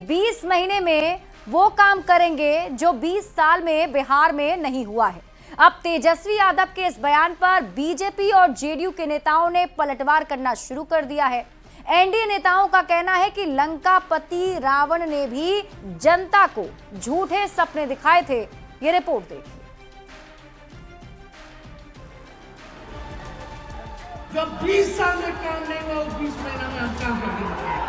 20 महीने में वो काम करेंगे जो 20 साल में बिहार में नहीं हुआ है। अब तेजस्वी यादव के इस बयान पर बीजेपी और जेडीयू के नेताओं ने पलटवार करना शुरू कर दिया है। एनडीए नेताओं का कहना है कि लंकापति रावण ने भी जनता को झूठे सपने दिखाए थे। ये रिपोर्ट देखिए। जब 20 साल में काम नहीं हुआ, 20 महीना में हम काम करेंगे।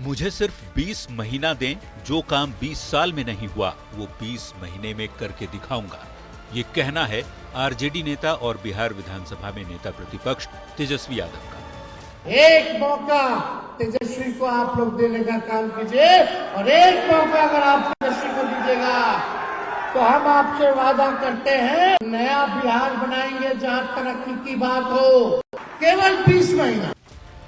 मुझे सिर्फ 20 महीना दें, जो काम 20 साल में नहीं हुआ वो 20 महीने में करके दिखाऊंगा। ये कहना है आरजेडी नेता और बिहार विधानसभा में नेता प्रतिपक्ष तेजस्वी यादव का। एक मौका तेजस्वी को आप लोग देने का काम कीजिए और एक मौका अगर आप तेजस्वी को दीजिएगा तो हम आपसे वादा करते हैं नया बिहार बनाएंगे जहां तरक्की की बात हो। केवल 20 महीना।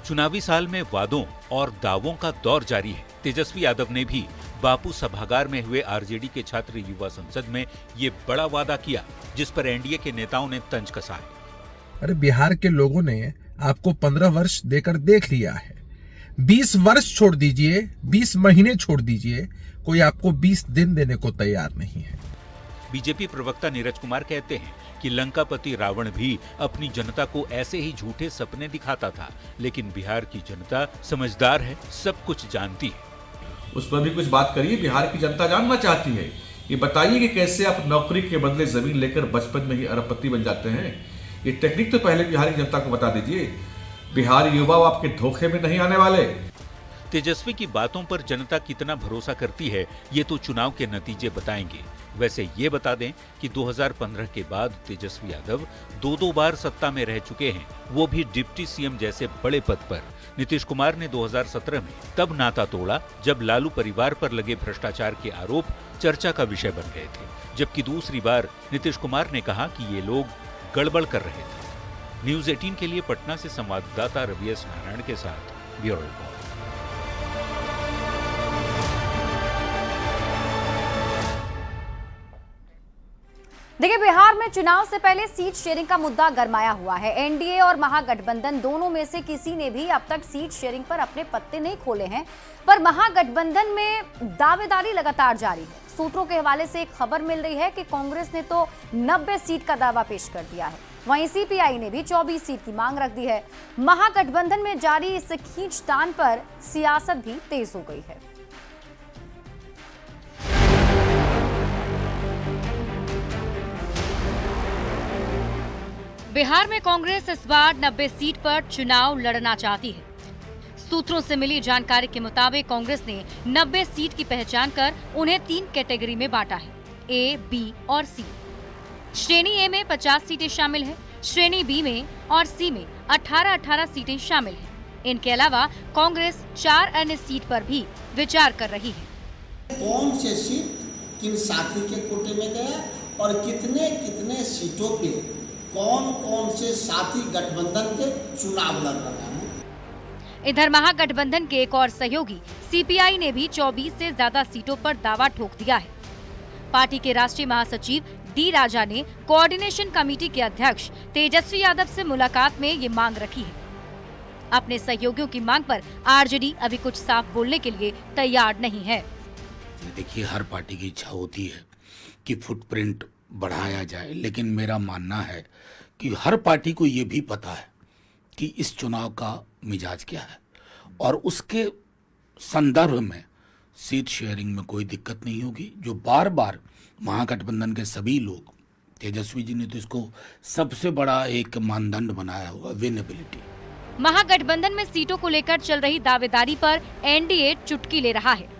चुनावी साल में वादों और दावों का दौर जारी है। तेजस्वी यादव ने भी बापू सभागार में हुए आरजेडी के छात्र युवा संसद में ये बड़ा वादा किया, जिस पर एनडीए के नेताओं ने तंज कसा है। अरे बिहार के लोगों ने आपको 15 वर्ष देकर देख लिया है। 20 वर्ष छोड़ दीजिए, 20 महीने छोड़ दीजिए, कोई आपको 20 दिन देने को तैयार नहीं है। बीजेपी प्रवक्ता नीरज कुमार कहते हैं कि लंकापति रावण भी अपनी जनता को ऐसे ही झूठे सपने दिखाता था, लेकिन बिहार की जनता समझदार है, सब कुछ जानती है। उस पर भी कुछ बात करिए। बिहार की जनता जानना चाहती है। ये बताइए कि कैसे आप नौकरी के बदले जमीन लेकर बचपन में ही अरबपति बन जाते हैं। ये टेक्निक तो पहले बिहार की जनता को बता दीजिए। बिहार युवा आपके धोखे में नहीं आने वाले। तेजस्वी की बातों पर जनता कितना भरोसा करती है, ये तो चुनाव के नतीजे बताएंगे। वैसे ये बता दें कि 2015 के बाद तेजस्वी यादव दो बार सत्ता में रह चुके हैं, वो भी डिप्टी सीएम जैसे बड़े पद पर। नीतीश कुमार ने 2017 में तब नाता तोड़ा जब लालू परिवार पर लगे भ्रष्टाचार के आरोप चर्चा का विषय बन गए थे, जबकि दूसरी बार नीतीश कुमार ने कहा कि ये लोग गड़बड़ कर रहे थे। न्यूज 18 के लिए पटना से संवाददाता रवि एस नारायण के साथ ब्यूरो रिपोर्ट। देखिए, बिहार में चुनाव से पहले सीट शेयरिंग का मुद्दा गरमाया हुआ है। एनडीए और महागठबंधन दोनों में से किसी ने भी अब तक सीट शेयरिंग पर अपने पत्ते नहीं खोले हैं, पर महागठबंधन में दावेदारी लगातार जारी है। सूत्रों के हवाले से एक खबर मिल रही है कि कांग्रेस ने तो 90 सीट का दावा पेश कर दिया है, वहीं सीपीआई ने भी 24 सीट की मांग रख दी है। महागठबंधन में जारी इस खींचतान पर सियासत भी तेज हो गई है। बिहार में कांग्रेस इस बार 90 सीट पर चुनाव लड़ना चाहती है। सूत्रों से मिली जानकारी के मुताबिक कांग्रेस ने 90 सीट की पहचान कर उन्हें 3 कैटेगरी में बांटा है, ए, बी और सी। श्रेणी ए में 50 सीटें शामिल हैं, श्रेणी बी में और सी में 18-18 सीटें शामिल हैं। इनके अलावा कांग्रेस 4 अन्य सीट पर भी विचार कर रही है। कौन से सीट किन साथी के कोटे में गया और कितने कितने सीटों पे कौन कौन से साथी गठबंधन के चुनाव लड़ रहे हैं। इधर महागठबंधन के एक और सहयोगी सीपीआई ने भी 24 से ज्यादा सीटों पर दावा ठोक दिया है। पार्टी के राष्ट्रीय महासचिव डी राजा ने कोऑर्डिनेशन कमेटी के अध्यक्ष तेजस्वी यादव से मुलाकात में ये मांग रखी है। अपने सहयोगियों की मांग पर आरजेडी अभी कुछ साफ बोलने के लिए तैयार नहीं है। देखिए, हर पार्टी की इच्छा होती है कि फुटप्रिंट बढ़ाया जाए, लेकिन मेरा मानना है कि हर पार्टी को ये भी पता है कि इस चुनाव का मिजाज क्या है और उसके संदर्भ में सीट शेयरिंग में कोई दिक्कत नहीं होगी। जो बार बार महागठबंधन के सभी लोग, तेजस्वी जी ने तो इसको सबसे बड़ा एक मानदंड बनाया हुआ, विनेबिलिटी। महागठबंधन में सीटों को लेकर चल रही दावेदारी पर एनडीए चुटकी ले रहा है।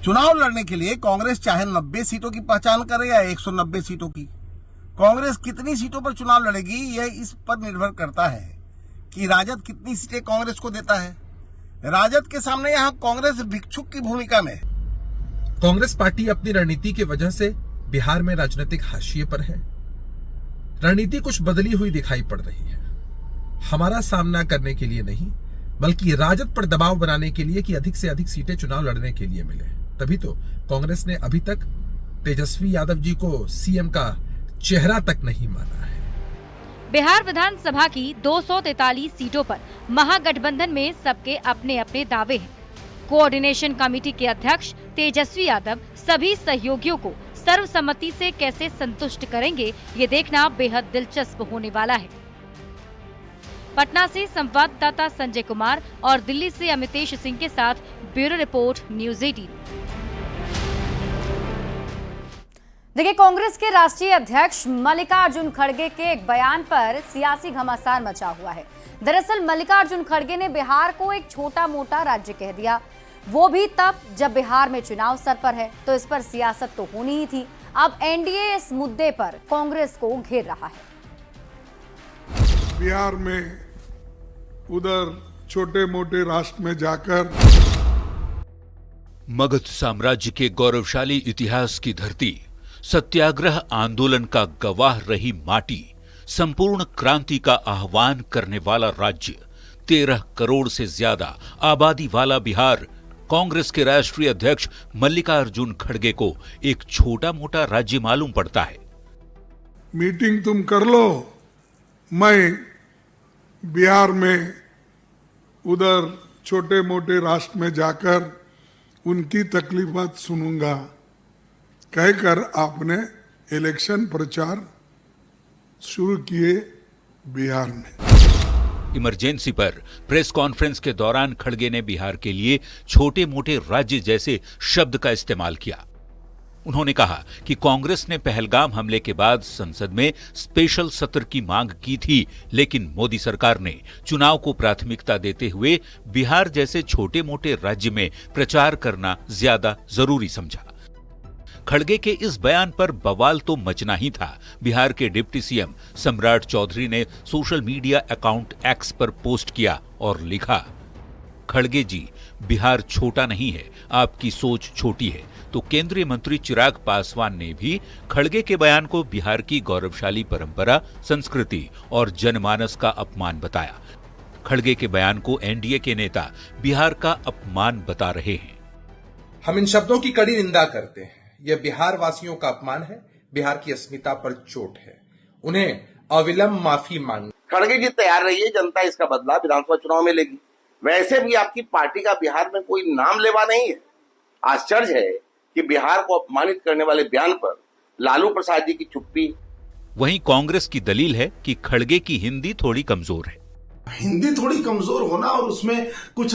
चुनाव लड़ने के लिए कांग्रेस चाहे 90 सीटों की पहचान करे या 190 सीटों की, कांग्रेस कितनी सीटों पर चुनाव लड़ेगी यह इस पर निर्भर करता है कि राजद कितनी सीटें कांग्रेस को देता है। राजद के सामने यहाँ कांग्रेस भिक्षुक की भूमिका में है। कांग्रेस पार्टी अपनी रणनीति की वजह से बिहार में राजनीतिक हाशिए पर है। रणनीति कुछ बदली हुई दिखाई पड़ रही है, हमारा सामना करने के लिए नहीं, बल्कि राजद पर दबाव बनाने के लिए कि अधिक से अधिक सीटें चुनाव लड़ने के लिए मिले। तभी तो कांग्रेस ने अभी तक तेजस्वी यादव जी को सीएम का चेहरा तक नहीं माना है। बिहार विधानसभा की 243 सीटों पर महागठबंधन में सबके अपने अपने दावे हैं। कोऑर्डिनेशन कमेटी के अध्यक्ष तेजस्वी यादव सभी सहयोगियों को सर्वसम्मति से कैसे संतुष्ट करेंगे, ये देखना बेहद दिलचस्प होने वाला है। पटना से संवाददाता संजय कुमार और दिल्ली से अमितेश सिंह के साथ ब्यूरो रिपोर्ट, न्यूज़ 18। देखिए, कांग्रेस के राष्ट्रीय अध्यक्ष मल्लिकार्जुन खड़गे के एक बयान पर सियासी घमासान मचा हुआ है। दरअसल मल्लिकार्जुन खड़गे ने बिहार को एक छोटा मोटा राज्य कह दिया, वो भी तब जब बिहार में चुनाव सर पर है, तो इस पर सियासत तो होनी ही थी। अब एनडीए इस मुद्दे पर कांग्रेस को घेर रहा है। बिहार में उधर छोटे मोटे राष्ट्र में जाकर मगध साम्राज्य के गौरवशाली इतिहास की धरती, सत्याग्रह आंदोलन का गवाह रही माटी, संपूर्ण क्रांति का आह्वान करने वाला राज्य, 13 करोड़ से ज्यादा आबादी वाला बिहार, कांग्रेस के राष्ट्रीय अध्यक्ष मल्लिकार्जुन खड़गे को एक छोटा मोटा राज्य मालूम पड़ता है। मीटिंग तुम कर लो, मैं बिहार में उधर छोटे मोटे राष्ट्र में जाकर उनकी तकलीफात सुनूंगा, कहकर आपने इलेक्शन प्रचार शुरू किए बिहार में। इमरजेंसी पर प्रेस कॉन्फ्रेंस के दौरान खड़गे ने बिहार के लिए छोटे मोटे राज्य जैसे शब्द का इस्तेमाल किया। उन्होंने कहा कि कांग्रेस ने पहलगाम हमले के बाद संसद में स्पेशल सत्र की मांग की थी, लेकिन मोदी सरकार ने चुनाव को प्राथमिकता देते हुए बिहार जैसे छोटे मोटे राज्य में प्रचार करना ज्यादा जरूरी समझा। खड़गे के इस बयान पर बवाल तो मचना ही था। बिहार के डिप्टी सीएम सम्राट चौधरी ने सोशल मीडिया अकाउंट एक्स पर पोस्ट किया और लिखा, खड़गे जी, बिहार छोटा नहीं है, आपकी सोच छोटी है। तो केंद्रीय मंत्री चिराग पासवान ने भी खड़गे के बयान को बिहार की गौरवशाली परंपरा, संस्कृति और जनमानस का अपमान बताया। खड़गे के बयान को एनडीए के नेता बिहार का अपमान बता रहे हैं। हम इन शब्दों की कड़ी निंदा करते हैं। यह बिहार वासियों का अपमान है, बिहार की अस्मिता पर चोट है। उन्हें अविलंब माफी मांग। खड़गे जी तैयार रहिए, जनता इसका बदला विधानसभा चुनाव में लेगी। वैसे भी आपकी पार्टी का बिहार में कोई नाम लेवा नहीं है। आश्चर्य है कि बिहार को अपमानित करने वाले बयान पर लालू प्रसाद जी की चुप्पी। वहीं कांग्रेस की दलील है कि खड़गे की हिंदी थोड़ी कमजोर है। हिंदी थोड़ी कमजोर होना और उसमें कुछ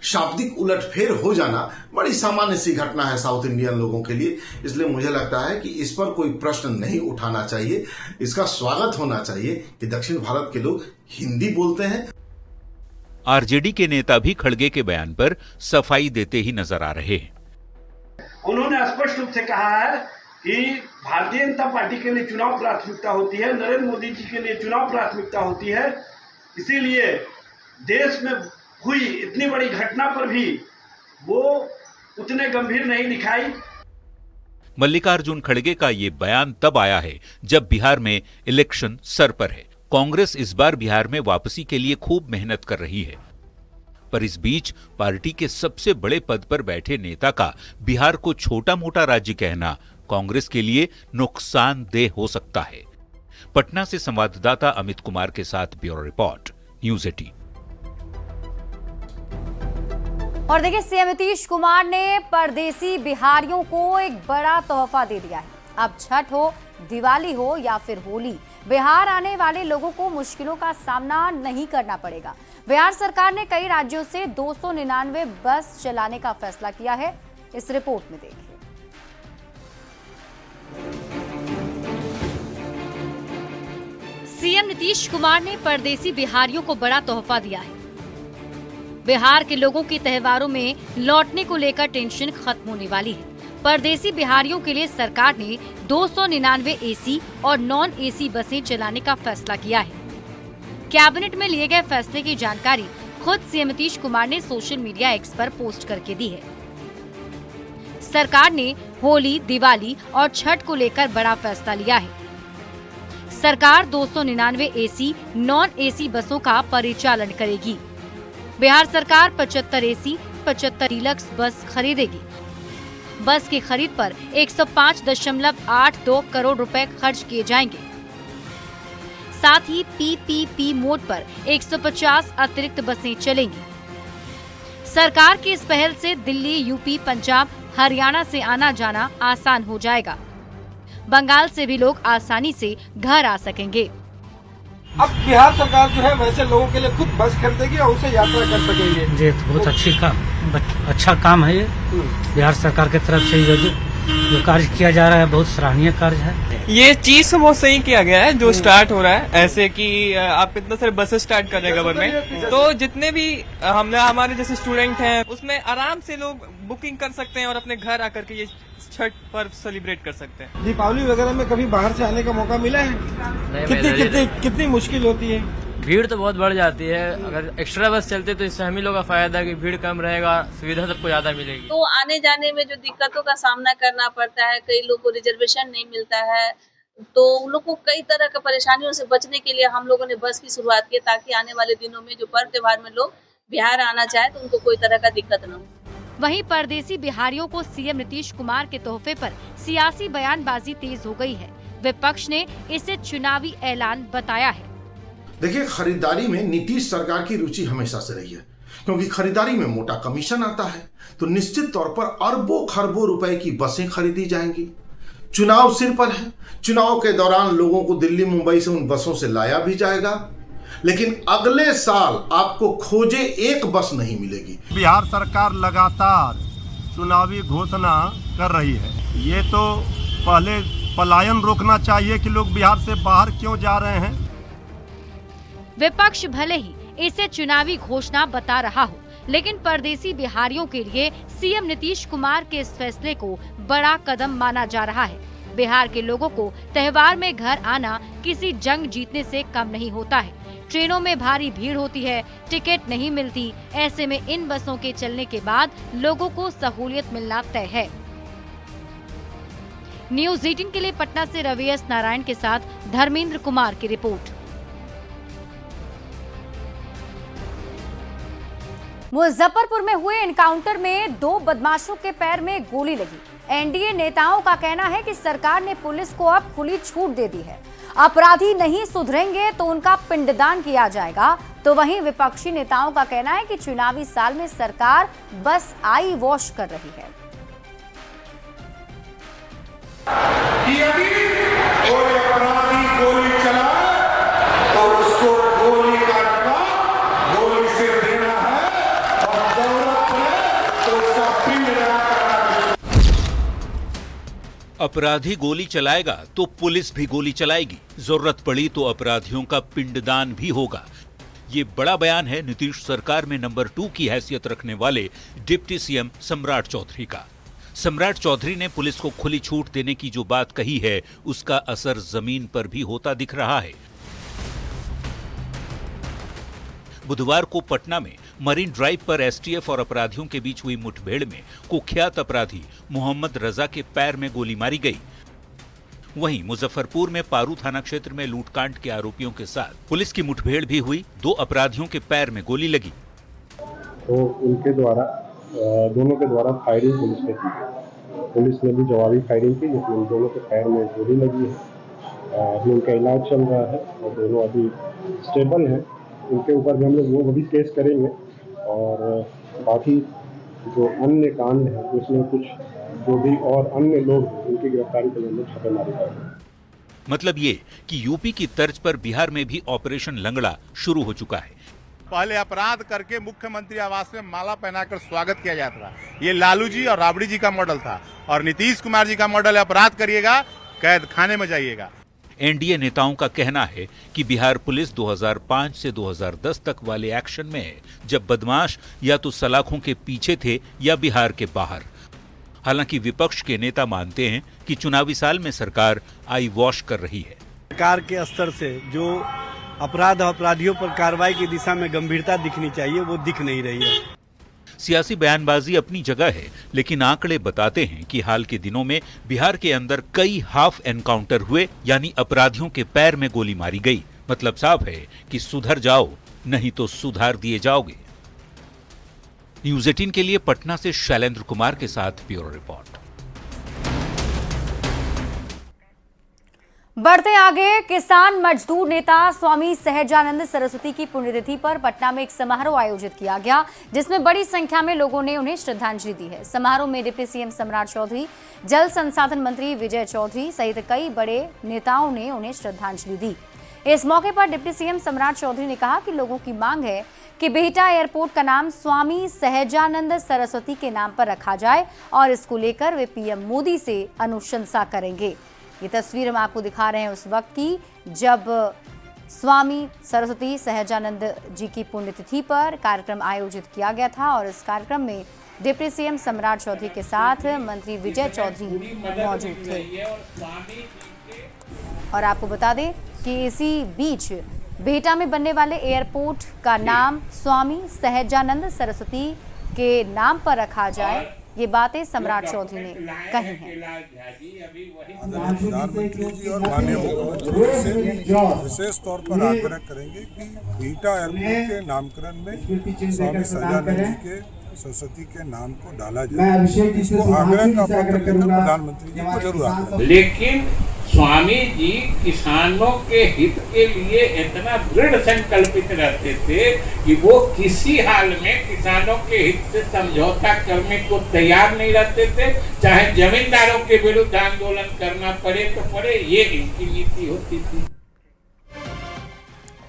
शाब्दिक उलटफेर हो जाना बड़ी सामान्य सी घटना है साउथ इंडियन लोगों के लिए। इसलिए मुझे लगता है कि इस पर कोई प्रश्न नहीं उठाना चाहिए। इसका स्वागत होना चाहिए कि दक्षिण भारत के लोग हिंदी बोलते हैं। आरजेडी के नेता भी खड़गे के बयान पर सफाई देते ही नजर आ रहे हैं। उन्होंने स्पष्ट रूप से कहा है कि भारतीय जनता पार्टी के लिए चुनाव प्राथमिकता होती है, नरेंद्र मोदी जी के लिए चुनाव प्राथमिकता होती है। इसीलिए देश में हुई इतनी बड़ी घटना पर भी वो उतने गंभीर नहीं दिखाई। मल्लिकार्जुन खड़गे का ये बयान तब आया है जब बिहार में इलेक्शन सर पर है। कांग्रेस इस बार बिहार में वापसी के लिए खूब मेहनत कर रही है, पर इस बीच पार्टी के सबसे बड़े पद पर बैठे नेता का बिहार को छोटा मोटा राज्य कहना कांग्रेस के लिए नुकसानदेह हो सकता है। पटना से संवाददाता अमित कुमार के साथ ब्यूरो रिपोर्ट, न्यूज़ 18। और देखिए, सीएम नीतीश कुमार ने परदेसी बिहारियों को एक बड़ा तोहफा दे दिया है। अब छठ हो, दिवाली हो या फिर होली, बिहार आने वाले लोगों को मुश्किलों का सामना नहीं करना पड़ेगा। बिहार सरकार ने कई राज्यों से 299 बस चलाने का फैसला किया है। इस रिपोर्ट में देखिए। सीएम नीतीश कुमार ने परदेसी बिहारियों को बड़ा तोहफा दिया है। बिहार के लोगों की त्योहारों में लौटने को लेकर टेंशन खत्म होने वाली है। परदेसी बिहारियों के लिए सरकार ने 299 एसी और नॉन एसी बसें चलाने का फैसला किया है। कैबिनेट में लिए गए फैसले की जानकारी खुद सीएम नीतीश कुमार ने सोशल मीडिया एक्स पर पोस्ट करके दी है। सरकार ने होली, दिवाली और छठ को लेकर बड़ा फैसला लिया है। सरकार 299 एसी, नॉन एसी बसों का परिचालन करेगी। बिहार सरकार 75 एसी, 75 डीलक्स बस खरीदेगी। बस की खरीद पर 105.82 करोड़ रुपए खर्च किए जाएंगे। साथ ही पीपीपी मोड पर 150 अतिरिक्त बसें चलेंगी। सरकार की इस पहल से दिल्ली, यूपी, पंजाब, हरियाणा से आना जाना आसान हो जाएगा। बंगाल से भी लोग आसानी से घर आ सकेंगे। अब बिहार सरकार जो है वैसे लोगों के लिए खुद बस खरीदेगी और उसे यात्रा कर सकेंगे। जी बहुत अच्छा काम है ये बिहार सरकार की तरफ से जो कार्य किया जा रहा है बहुत सराहनीय कार्य है। ये चीज तो बहुत सही किया गया है जो स्टार्ट हो रहा है, ऐसे कि आप इतने सारे बसेस स्टार्ट कर रहे हैं गवर्नमेंट, तो जितने भी हमारे जैसे स्टूडेंट हैं उसमें आराम से लोग बुकिंग कर सकते हैं और अपने घर आकर के ये छठ पर्व सेलिब्रेट कर सकते हैं। दीपावली वगैरह में कभी बाहर से आने का मौका मिला है? कितनी मुश्किल होती है? भीड़ तो बहुत बढ़ जाती है। अगर एक्स्ट्रा बस चलते तो इससे हम ही लोग का फायदा है कि भीड़ कम रहेगा, सुविधा सबको ज्यादा मिलेगी। तो आने जाने में जो दिक्कतों का सामना करना पड़ता है, कई लोग को रिजर्वेशन नहीं मिलता है, तो उन लोग को कई तरह की परेशानियों से बचने के लिए हम लोगों ने बस की शुरुआत की ताकि आने वाले दिनों में जो पर्व त्योहार में लोग बिहार आना चाहे तो उनको कोई तरह का दिक्कत न हो। वहीं परदेसी बिहारियों को सीएम नीतीश कुमार के तोहफे पर सियासी बयानबाजी तेज हो गई है। विपक्ष ने इसे चुनावी ऐलान बताया है। देखिए, खरीदारी में नीतीश सरकार की रुचि हमेशा से रही है, क्योंकि खरीदारी में मोटा कमीशन आता है तो निश्चित तौर पर अरबों खरबों रुपए की बसें खरीदी जाएंगी। चुनाव सिर पर है, चुनाव के दौरान लोगों को दिल्ली मुंबई से उन बसों से लाया भी जाएगा, लेकिन अगले साल आपको खोजे एक बस नहीं मिलेगी। बिहार सरकार लगातार चुनावी घोषणा कर रही है। ये तो पहले पलायन रोकना चाहिए कि लोग बिहार से बाहर क्यों जा रहे हैं। विपक्ष भले ही इसे चुनावी घोषणा बता रहा हो, लेकिन परदेसी बिहारियों के लिए सीएम नीतीश कुमार के इस फैसले को बड़ा कदम माना जा रहा है। बिहार के लोगों को त्योहार में घर आना किसी जंग जीतने से कम नहीं होता है। ट्रेनों में भारी भीड़ होती है, टिकट नहीं मिलती, ऐसे में इन बसों के चलने के बाद लोगों को सहूलियत मिलना तय है। न्यूज़ 18 के लिए पटना से रवि एस नारायण के साथ धर्मेंद्र कुमार की रिपोर्ट। मुजफ्फरपुर में हुए एनकाउंटर में 2 बदमाशों के पैर में गोली लगी। एनडीए नेताओं का कहना है कि सरकार ने पुलिस को अब खुली छूट दे दी है। अपराधी नहीं सुधरेंगे तो उनका पिंडदान किया जाएगा। तो वहीं विपक्षी नेताओं का कहना है कि चुनावी साल में सरकार बस आई वॉश कर रही है। कोई अपराधी गोली चलाए तो उसको गोली का जवाब गोली से देना है और जरूरत है तो उसका पिंडदान करना। अपराधी गोली चलाएगा तो पुलिस भी गोली चलाएगी, जरूरत पड़ी तो अपराधियों का पिंडदान भी होगा। ये बड़ा बयान है नीतीश सरकार में नंबर 2 की हैसियत रखने वाले डिप्टी सीएम सम्राट चौधरी का। सम्राट चौधरी ने पुलिस को खुली छूट देने की जो बात कही है, उसका असर जमीन पर भी होता दिख रहा है। बुधवार को पटना में मरीन ड्राइव पर एसटीएफ और अपराधियों के बीच हुई मुठभेड़ में कुख्यात अपराधी मोहम्मद रजा के पैर में गोली मारी गई। वहीं मुजफ्फरपुर में पारू थाना क्षेत्र में लूटकांड के आरोपियों के साथ पुलिस की मुठभेड़ भी हुई। 2 अपराधियों के पैर में गोली लगी तो उनके द्वारा दोनों के द्वारा फायरिंग पुलिस ने की। पुलिस ने भी जवाबी फायरिंग की, जिसमें उन दोनों के पैर में गोली लगी है। अभी उनका इलाज चल रहा है और दोनों अभी स्टेबल हैं। उनके ऊपर भी हम लोग वो भी केस करेंगे और बाकी जो अन्य कांड है उसमें कुछ जो भी और अन्य लोग उनकी गिरफ्तारी के लिए हम लोग छापेमारी कर रहे हैं। मतलब ये कि यूपी की तर्ज पर बिहार में भी ऑपरेशन लंगड़ा शुरू हो चुका है। पहले अपराध करके मुख्यमंत्री आवास में माला पहनाकर स्वागत किया जाता था। ये लालू जी और राबड़ी जी का मॉडल था और नीतीश कुमार जी का मॉडल है अपराध करिएगा, कैद खाने में जाइएगा। एनडीए नेताओं का कहना है कि बिहार पुलिस 2005 से 2010 तक वाले एक्शन में है, जब बदमाश या तो सलाखों के पीछे थे या बिहार के बाहर। हालांकि विपक्ष के नेता मानते हैं कि चुनावी साल में सरकार आई वॉश कर रही है। सरकार के स्तर से जो अपराधियों पर कार्रवाई की दिशा में गंभीरता दिखनी चाहिए वो दिख नहीं रही है। सियासी बयानबाजी अपनी जगह है, लेकिन आंकड़े बताते हैं कि हाल के दिनों में बिहार के अंदर कई हाफ एनकाउंटर हुए, यानी अपराधियों के पैर में गोली मारी गई। मतलब साफ है कि सुधर जाओ, नहीं तो सुधार दिए जाओगे। न्यूज़ 18 के लिए पटना से शैलेंद्र कुमार के साथ ब्यूरो रिपोर्ट। बढ़ते आगे, किसान मजदूर नेता स्वामी सहजानंद सरस्वती की पुण्यतिथि पर पटना में एक समारोह आयोजित किया गया, जिसमें बड़ी संख्या में लोगों ने उन्हें श्रद्धांजलि दी है। समारोह में डिप्टी सीएम सम्राट चौधरी, जल संसाधन मंत्री विजय चौधरी सहित कई बड़े नेताओं ने उन्हें श्रद्धांजलि दी। इस मौके पर डिप्टी सीएम सम्राट चौधरी ने कहा कि लोगों की मांग है कि बिहटा एयरपोर्ट का नाम स्वामी सहजानंद सरस्वती के नाम पर रखा जाए और इसको लेकर वे पीएम मोदी से अनुशंसा करेंगे। ये तस्वीर हम आपको दिखा रहे हैं उस वक्त की, जब स्वामी सरस्वती सहजानंद जी की पुण्यतिथि पर कार्यक्रम आयोजित किया गया था और इस कार्यक्रम में डिप्टी सीएम सम्राट चौधरी के साथ मंत्री विजय चौधरी मौजूद थे। और आपको बता दें कि इसी बीच बिहटा में बनने वाले एयरपोर्ट का नाम स्वामी सहजानंद सरस्वती के नाम पर रखा जाए, ये बातें सम्राट चौधरी ने कही हैं। प्रधानमंत्री जी और माननीय मुख्यमंत्री से विशेष तौर पर आग्रह करेंगे कि बिहटा एयरपोर्ट के नामकरण में स्वामी सहजानंद जी के सरस्वती के नाम को डाला जाए। इसको आग्रह का पत्र लेकर प्रधानमंत्री जी को जरूर आग्रह। लेकिन स्वामी जी किसानों के हित के लिए इतना दृढ़ संकल्पित रहते थे कि वो किसी हाल में किसानों के हित से समझौता करने को तैयार नहीं रहते थे, चाहे जमींदारों के विरुद्ध आंदोलन करना पड़े तो पड़े, ये इनकी नीति होती थी।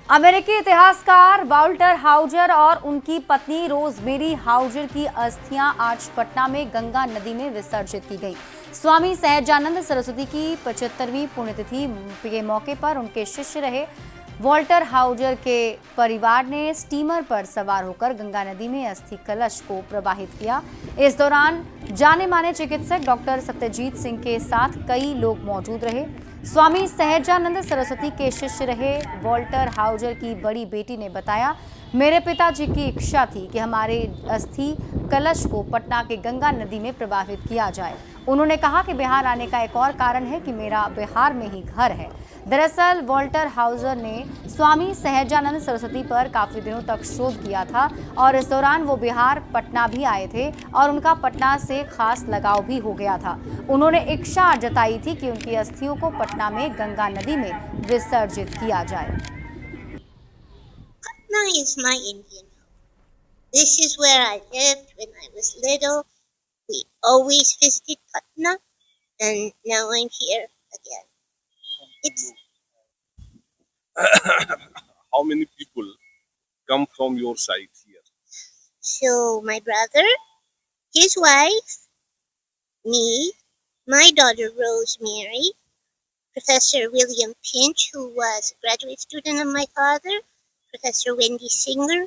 अमेरिकी इतिहासकार वाल्टर हाउजर और उनकी पत्नी रोजमेरी हाउजर की अस्थियां आज पटना में गंगा नदी में विसर्जित की गई। स्वामी सहजानंद सरस्वती की 75वीं पुण्यतिथि के मौके पर उनके शिष्य रहे वाल्टर हाउजर के परिवार ने स्टीमर पर सवार होकर गंगा नदी में अस्थि कलश को प्रवाहित किया। इस दौरान जाने माने चिकित्सक डॉक्टर सत्यजीत सिंह के साथ कई लोग मौजूद रहे। स्वामी सहजानंद सरस्वती के शिष्य रहे वाल्टर हाउजर की बड़ी बेटी ने बताया, मेरे पिताजी की इच्छा थी कि हमारे अस्थि कलश को पटना के गंगा नदी में प्रवाहित किया जाए। उन्होंने कहा कि बिहार आने का एक और कारण है कि मेरा बिहार में ही घर है। दरअसल वाल्टर हाउजर ने स्वामी सहजानंद सरस्वती पर काफी दिनों तक शोध किया था और इस दौरान वो बिहार पटना भी आए थे और उनका पटना से खास लगाव भी हो गया था। उन्होंने इच्छा जताई थी कि उनकी अस्थियों को पटना में गंगा नदी में विसर्जित किया जाए। Patna is my Indian home. This is where I lived when I was little. We always visited Patna, and now I'm here again. It's How many people come from your side here? so my brother, his wife, me, my daughter Rosemary, Professor William Pinch, who was a graduate student of my father, Professor Wendy Singer,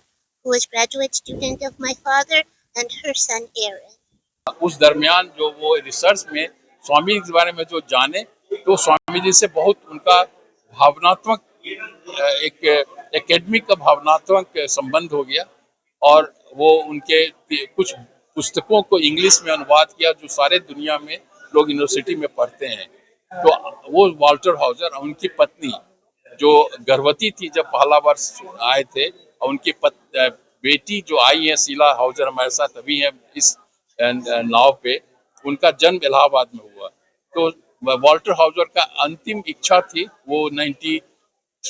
who was graduate student of my father, and her son Aaron. उस दरमियान जो वो research में स्वामी जी के बारे में जो जाने, तो स्वामी जी से बहुत उनका भावनात्मक एक एकेडमिक का भावनात्मक संबंध हो गया और वो उनके कुछ पुस्तकों को इंग्लिश में अनुवाद किया जो सारे दुनिया में लोग यूनिवर्सिटी में पढ़ते हैं। तो वो वाल्टर हाउजर, उनकी पत्नी जो गर्भवती थी जब पहला बार आए थे, और उनकी बेटी जो आई है शीला हाउजर हमारे साथ अभी है इस नाव पे, उनका जन्म इलाहाबाद में हुआ। तो वाल्टर हाउजर का अंतिम इच्छा थी, वो 93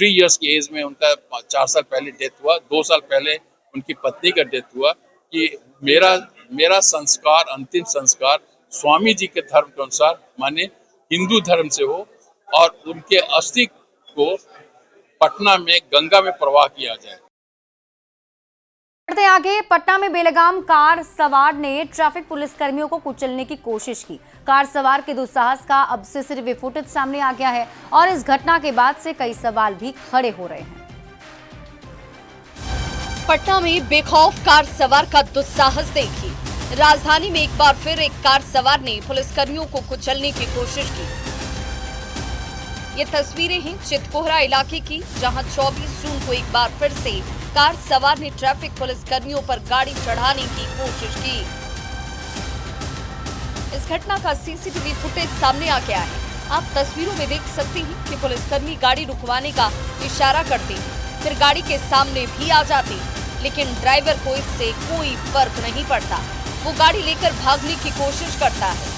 इयर्स की एज में उनका 4 साल पहले डेथ हुआ, 2 साल पहले उनकी पत्नी का डेथ हुआ, कि मेरा संस्कार, अंतिम संस्कार स्वामी जी के धर्म के अनुसार माने हिंदू धर्म से हो और उनके अस्थि को पटना में गंगा में प्रवाह किया जाए। बढ़ते आगे, पटना में बेलगाम कार सवार ने ट्रैफिक पुलिस कर्मियों को कुचलने की कोशिश की। कार सवार के दुस्साहस का अब सीसीटीवी फुटेज सामने आ गया है और इस घटना के बाद से कई सवाल भी खड़े हो रहे हैं। पटना में बेखौफ कार सवार का दुस्साहस देखिए। राजधानी में एक बार फिर एक कार सवार ने पुलिसकर्मियों को कुचलने की कोशिश की। ये तस्वीरें हैं चितकोहरा इलाके की, जहां 24 जून को एक बार फिर से कार सवार ने ट्रैफिक पुलिसकर्मियों पर गाड़ी चढ़ाने की कोशिश की। इस घटना का सीसीटीवी फुटेज सामने आ गया है। आप तस्वीरों में देख सकते हैं कि पुलिसकर्मी गाड़ी रुकवाने का इशारा करते हैं, फिर गाड़ी के सामने भी आ जाते हैं, लेकिन ड्राइवर को इससे कोई फर्क नहीं पड़ता। वो गाड़ी लेकर भागने की कोशिश करता है।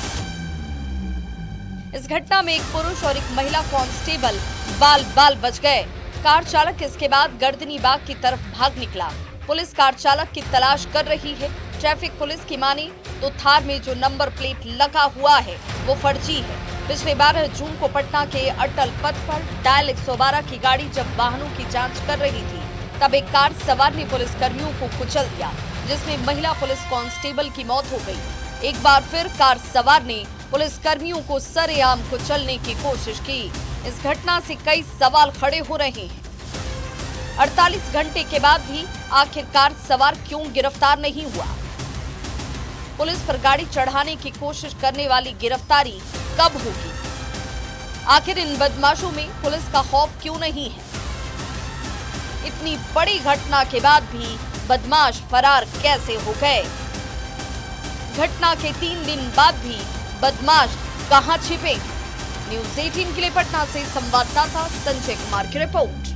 इस घटना में एक पुरुष और एक महिला कांस्टेबल बाल बाल बच गए। कार चालक इसके बाद गर्दनी बाग की तरफ भाग निकला। पुलिस कार चालक की तलाश कर रही है। ट्रैफिक पुलिस की माने तो थार में जो नंबर प्लेट लगा हुआ है वो फर्जी है। पिछले 12 जून को पटना के अटल पथ पर डायल 112 की गाड़ी जब वाहनों की जांच कर रही थी तब एक कार सवार ने पुलिस कर्मियों को कुचल दिया, जिसमें महिला पुलिस कांस्टेबल की मौत हो गई। एक बार फिर कार सवार ने पुलिस कर्मियों को सरेआम कुचलने की कोशिश की। इस घटना से कई सवाल खड़े हो रहे हैं। 48 घंटे के बाद भी आखिरकार सवार क्यों गिरफ्तार नहीं हुआ? पुलिस पर गाड़ी चढ़ाने की कोशिश करने वाली गिरफ्तारी कब होगी? आखिर इन बदमाशों में पुलिस का खौफ क्यों नहीं है? इतनी बड़ी घटना के बाद भी बदमाश फरार कैसे हो गए? घटना के 3 दिन बाद भी बदमाश कहां छिपे? न्यूज़ 18 के लिए पटना से संवाददाता संजय कुमार की रिपोर्ट।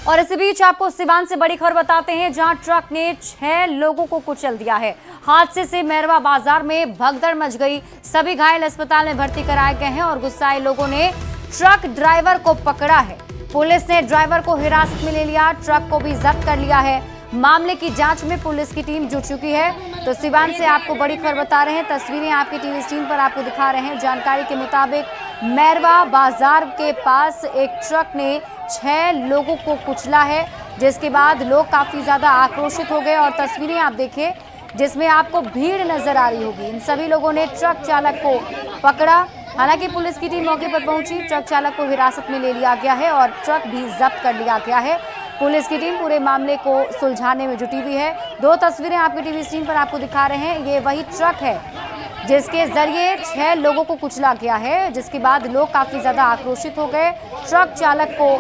और इसी बीच आपको सिवान से बड़ी खबर बताते हैं, जहां ट्रक ने 6 लोगों को कुचल दिया है। हादसे से मैरवा बाजार में भगदड़ मच गई। सभी घायल अस्पताल में भर्ती कराए गए हैं और गुस्साए लोगों ने ट्रक ड्राइवर को पकड़ा है। पुलिस ने ड्राइवर को हिरासत में ले लिया, ट्रक को भी जब्त कर लिया है। मामले की जांच में पुलिस की टीम जुट चुकी है। तो सिवान से आपको बड़ी खबर बता रहे हैं, तस्वीरें आपकी टीवी स्क्रीन पर आपको दिखा रहे हैं। जानकारी के मुताबिक मैरवा बाजार के पास एक ट्रक ने 6 लोगों को कुचला है, जिसके बाद लोग काफी ज्यादा आक्रोशित हो गए। और तस्वीरें आप देखिए जिसमें आपको भीड़ नजर आ रही होगी। इन सभी लोगों ने ट्रक चालक को पकड़ा। हालांकि पुलिस की टीम मौके पर पहुंची, ट्रक चालक को हिरासत में ले लिया गया है और ट्रक भी जब्त कर लिया गया है। पुलिस की टीम पूरे मामले को सुलझाने में जुटी हुई है। 2 तस्वीरें आपकी टीवी स्क्रीन पर आपको दिखा रहे हैं। ये वही ट्रक है जिसके जरिए 6 लोगों को कुचला गया है, जिसके बाद लोग काफी ज्यादा आक्रोशित हो गए। ट्रक चालक को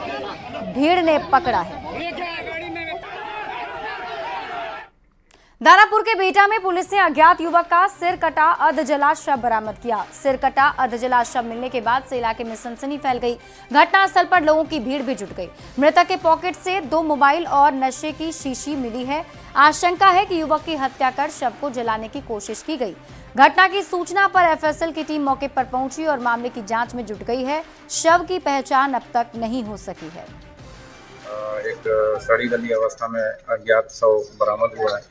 भीड़ ने पकड़ा है। दानापुर के बेटा में पुलिस ने अज्ञात युवक का सिर कटा अधजला शव बरामद किया। सिर कटा अधजला शव मिलने के बाद से इलाके में सनसनी फैल गई। घटनास्थल पर लोगों की भीड़ भी जुट गई। मृतक के पॉकेट से 2 मोबाइल और नशे की शीशी मिली है। आशंका है कि युवक की हत्या कर शव को जलाने की कोशिश की गई। घटना की सूचना पर एफएसएल की टीम मौके पर पहुंची और मामले की जांच में जुट गई है। शव की पहचान अब तक नहीं हो सकी है। एक सड़ी गली अवस्था में अज्ञात शव बरामद हुआ है,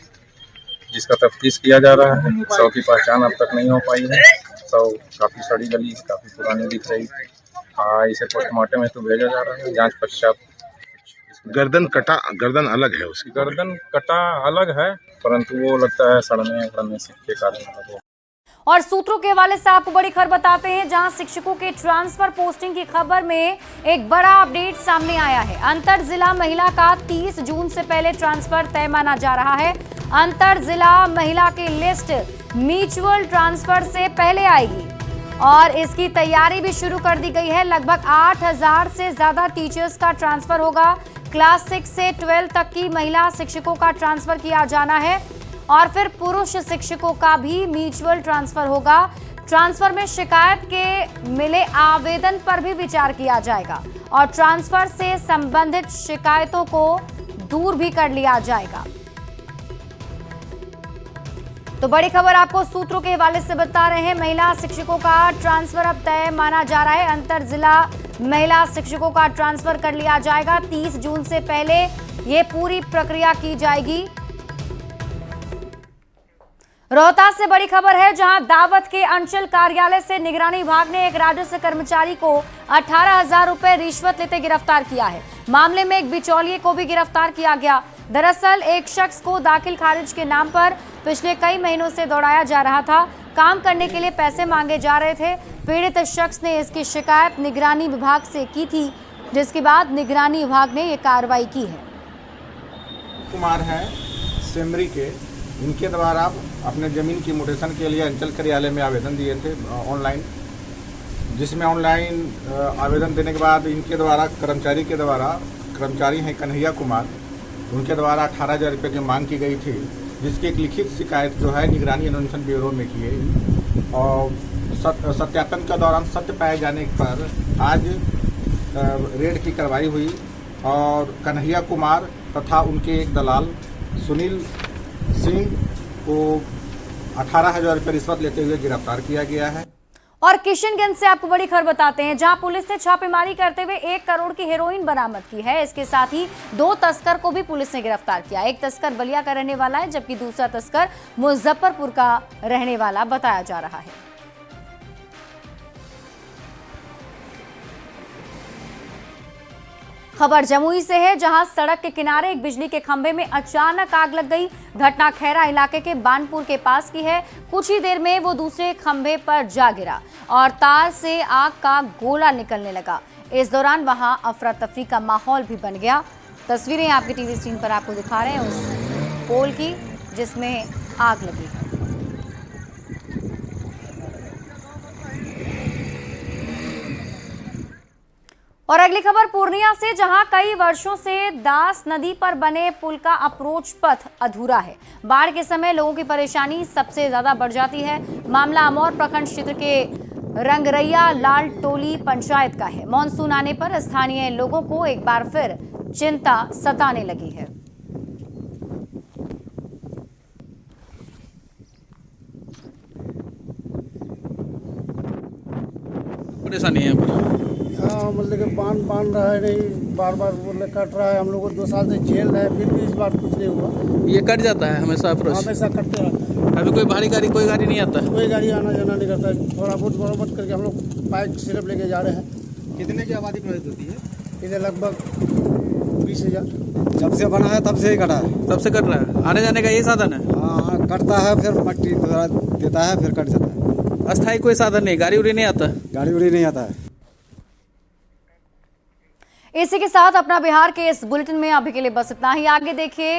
जिसका तफ्तीश किया जा रहा है। शव की पहचान अब तक नहीं हो पाई है। शव काफी सड़ी गली, काफी पुरानी दिख रही है। इसे पोस्टमार्टम हेतु भेजा जा रहा है। जांच पश्चात गर्दन कटा, गर्दन अलग है उसकी। गर्दन कटा अलग है, परंतु वो लगता है सड़ने के कारण। और सूत्रों के हवाले से आपको बड़ी खबर बताते हैं, जहां शिक्षकों के ट्रांसफर पोस्टिंग की खबर में एक बड़ा अपडेट सामने आया है। अंतर जिला महिला का 30 जून से पहले ट्रांसफर तय माना जा रहा है। अंतर जिला महिला की लिस्ट म्यूचुअल ट्रांसफर से पहले आएगी और इसकी तैयारी भी शुरू कर दी गई है। लगभग 8000 से ज्यादा टीचर्स का ट्रांसफर होगा। क्लास 6 से 12 तक की महिला शिक्षकों का ट्रांसफर किया जाना है और फिर पुरुष शिक्षकों का भी म्यूचुअल ट्रांसफर होगा। ट्रांसफर में शिकायत के मिले आवेदन पर भी विचार किया जाएगा और ट्रांसफर से संबंधित शिकायतों को दूर भी कर लिया जाएगा। तो बड़ी खबर आपको सूत्रों के हवाले से बता रहे हैं, महिला शिक्षकों का ट्रांसफर अब तय माना जा रहा है। अंतर जिला महिला शिक्षकों का ट्रांसफर कर लिया जाएगा। 30 जून से पहले ये पूरी प्रक्रिया की जाएगी। रोहतास से बड़ी खबर है, जहां दावत के अंचल कार्यालय से निगरानी विभाग ने एक राजस्व कर्मचारी को 18,000 रुपए रिश्वत लेते गिरफ्तार किया है। मामले में एक बिचौलिए को भी गिरफ्तार किया गया। दरअसल एक शख्स को दाखिल खारिज के नाम पर पिछले कई महीनों से दौड़ाया जा रहा था। काम करने के लिए पैसे मांगे जा रहे थे। पीड़ित शख्स ने इसकी शिकायत निगरानी विभाग से की थी, जिसके बाद निगरानी विभाग ने ये कार्रवाई की है। कुमार है सेमरी के, इनके द्वारा अपने ज़मीन की म्यूटेशन के लिए अंचल कार्यालय में आवेदन दिए थे ऑनलाइन, जिसमें ऑनलाइन आवेदन देने के बाद इनके द्वारा कर्मचारी हैं कन्हैया कुमार, उनके द्वारा 18,000 रुपये की मांग की गई थी, जिसकी एक लिखित शिकायत जो है निगरानी अन्वेषण ब्यूरो में की गई और सत्यापन के दौरान सत्य पाए जाने पर आज रेड की कार्रवाई हुई और कन्हैया कुमार तथा उनके एक दलाल सुनील सिंह को 18,000 रुपये रिश्वत लेते हुए गिरफ्तार किया गया है। और किशनगंज से आपको बड़ी खबर बताते हैं, जहां पुलिस ने छापेमारी करते हुए 1 करोड़ की हेरोइन बरामद की है। इसके साथ ही 2 तस्कर को भी पुलिस ने गिरफ्तार किया। एक तस्कर बलिया का रहने वाला है, जबकि दूसरा तस्कर मुजफ्फरपुर का रहने वाला बताया जा रहा है। खबर जमुई से है, जहां सड़क के किनारे एक बिजली के खंभे में अचानक आग लग गई। घटना खैरा इलाके के बानपुर के पास की है। कुछ ही देर में वो दूसरे खंभे पर जा गिरा और तार से आग का गोला निकलने लगा। इस दौरान वहां अफरा तफरी का माहौल भी बन गया। तस्वीरें आपकी टीवी स्क्रीन पर आपको दिखा रहे हैं उस पोल की जिसमें आग लगी। और अगली खबर पूर्णिया से, जहां कई वर्षों से दास नदी पर बने पुल का अप्रोच पथ अधूरा है। बाढ़ के समय लोगों की परेशानी सबसे ज्यादा बढ़ जाती है। मामला अमौर प्रखंड क्षेत्र के रंगरैया लाल टोली पंचायत का है। मानसून आने पर स्थानीय लोगों को एक बार फिर चिंता सताने लगी है। परेशानी है पर मतलब कि बांध रहा है, नहीं बार बार बोले कट रहा है। हम लोग को 2 साल से झेल रहे हैं, फिर भी इस बार कुछ नहीं हुआ। ये कट जाता है हमेशा अप्रोच? हमेशा कटते रहता है। अभी कोई भारी गाड़ी कोई गाड़ी नहीं आता? कोई गाड़ी आना जाना नहीं करता है। थोड़ा बहुत मरम्मत करके हम लोग पाइप सिर्फ लेके जा रहे हैं। कितने की आबादी प्रभावित होती है? इधर लगभग 20,000। जब से बना है तब से ही कटा है? तब से कट रहा है। आने जाने का यही साधन है? हाँ, कटता है, फिर मट्टी देता है, फिर कट जाता है। अस्थायी कोई साधन नहीं? गाड़ी उड़ी नहीं आता? गाड़ी उड़ी नहीं आता है। इसी के साथ अपना बिहार के इस बुलेटिन में अभी के लिए बस इतना ही। आगे देखिए।